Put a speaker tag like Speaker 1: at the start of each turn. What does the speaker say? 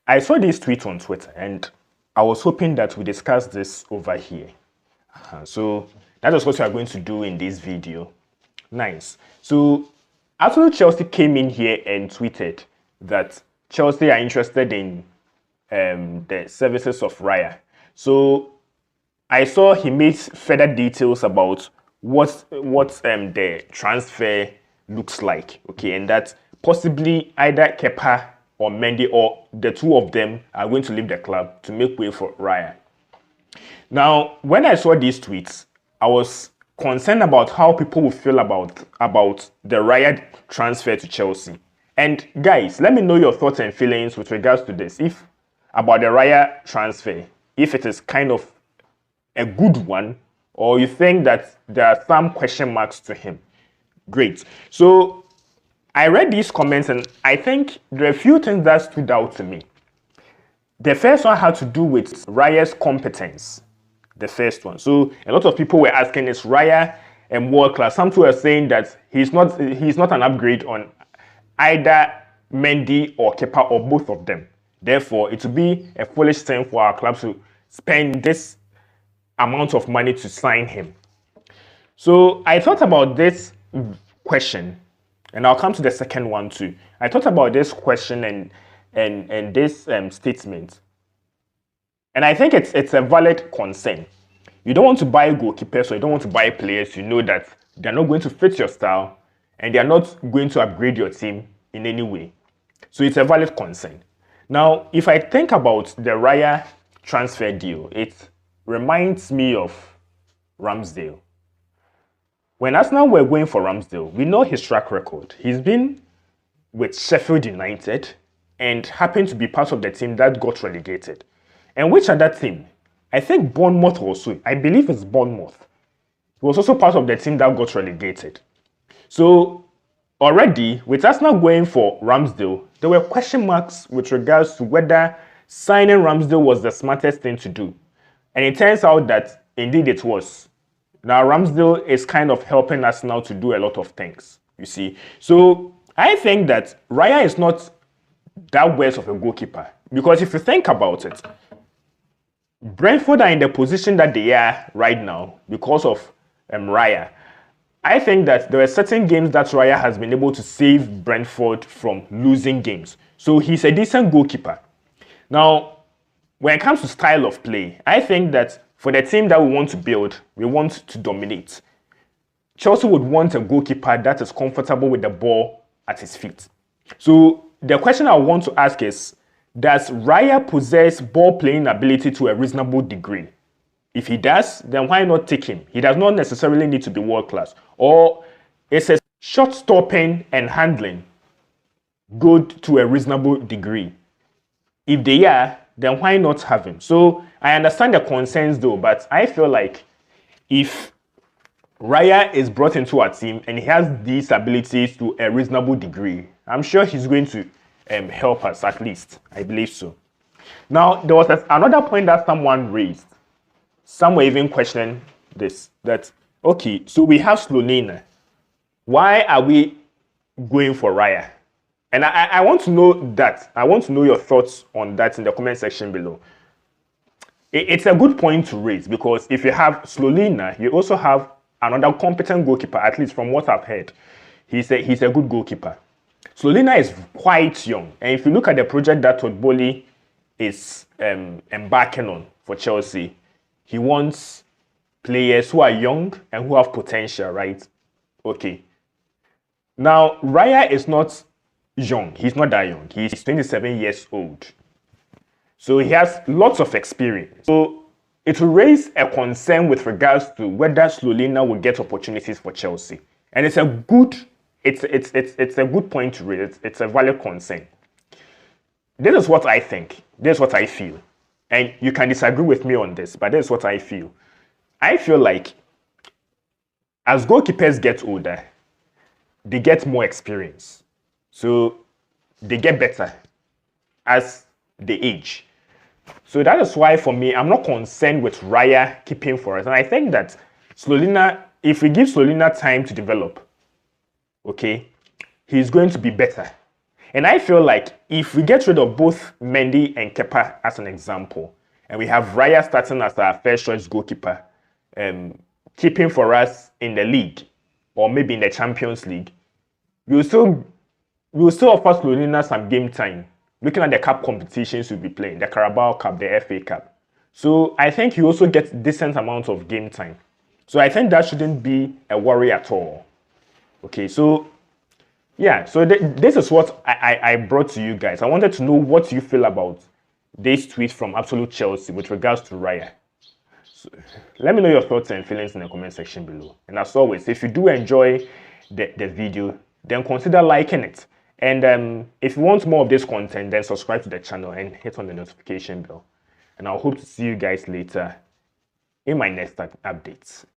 Speaker 1: I saw this tweet on Twitter and I was hoping that we discuss this over here. So that is what we are going to do in this video. Nice. So Arsenal Chelsea came in here and tweeted that Chelsea are interested in the services of Raya. So I saw he made further details about what the transfer looks like. Okay, and that possibly either Kepa or Mendy or the two of them are going to leave the club to make way for Raya. Now, when I saw these tweets, I was concerned about how people will feel about the Raya transfer to Chelsea. And guys, let me know your thoughts and feelings with regards to this. If about the Raya transfer, if it is kind of a good one, or you think that there are some question marks to him. Great. So I read these comments and I think there are a few things that stood out to me. The first one had to do with Raya's competence. The first one. So a lot of people were asking, is Raya world class? Some people were saying that he's not an upgrade on either Mendy or Kepa or both of them. Therefore, it would be a foolish thing for our club to spend this amount of money to sign him. So I thought about this question, and I'll come to the second one too. I thought about this question and this statement, and I think it's a valid concern. You don't want to buy goalkeepers, or you don't want to buy players you know that they're not going to fit your style and they're not going to upgrade your team in any way. So it's a valid concern. Now, if I think about the Raya transfer deal, it reminds me of Ramsdale. When Arsenal were going for Ramsdale, we know his track record. He's been with Sheffield United and happened to be part of the team that got relegated. And which other team? I think Bournemouth also. I believe it's Bournemouth. He was also part of the team that got relegated. So already, with Arsenal going for Ramsdale, there were question marks with regards to whether signing Ramsdale was the smartest thing to do. And it turns out that indeed it was. Now Ramsdale is kind of helping us now to do a lot of things, you see. So I think that Raya is not that worse of a goalkeeper. Because if you think about it, Brentford are in the position that they are right now because of Raya. I think that there are certain games that Raya has been able to save Brentford from losing games. So he's a decent goalkeeper. Now, when it comes to style of play, I think that for the team that we want to build, we want to dominate. Chelsea would want a goalkeeper that is comfortable with the ball at his feet. So the question I want to ask is, does Raya possess ball playing ability to a reasonable degree? If he does, then why not take him? He does not necessarily need to be world class. Or is a shot stopping and handling good to a reasonable degree? If they are, then why not have him? So I understand the concerns though, but I feel like if Raya is brought into our team and he has these abilities to a reasonable degree, I'm sure he's going to help us at least. I believe so. Now, there was another point that someone raised. Some were even questioning this, that, okay, so we have Slonina. Why are we going for Raya? And I want to know that. I want to know your thoughts on that in the comment section below. It's a good point to raise because if you have Slonina, you also have another competent goalkeeper, at least from what I've heard. He's a good goalkeeper. Slonina is quite young. And if you look at the project that Todd Boehly is embarking on for Chelsea, he wants players who are young and who have potential, right? Okay. Now, Raya is not young. He's not that young. He's 27 years old. So he has lots of experience. So it will raise a concern with regards to whether Slonina will get opportunities for Chelsea. And it's a good point to raise. It's a valid concern. This is what I think. This is what I feel. And you can disagree with me on this, but this is what I feel. I feel like as goalkeepers get older, they get more experience. So they get better as they age. So that is why for me, I'm not concerned with Raya keeping for us. And I think that Slonina, if we give Slonina time to develop, okay, he's going to be better. And I feel like if we get rid of both Mendy and Kepa as an example, and we have Raya starting as our first choice goalkeeper, keeping for us in the league, or maybe in the Champions League, we will still offer Slovenia some game time. Looking at the cup competitions we'll be playing, the Carabao Cup, the FA Cup. So I think you also get decent amount of game time. So I think that shouldn't be a worry at all. Okay, so yeah, so this is what I brought to you guys. I wanted to know what you feel about this tweet from Absolute Chelsea with regards to Raya. So let me know your thoughts and feelings in the comment section below. And as always, if you do enjoy the video, then consider liking it. And if you want more of this content, then subscribe to the channel and hit on the notification bell. And I'll hope to see you guys later in my next updates.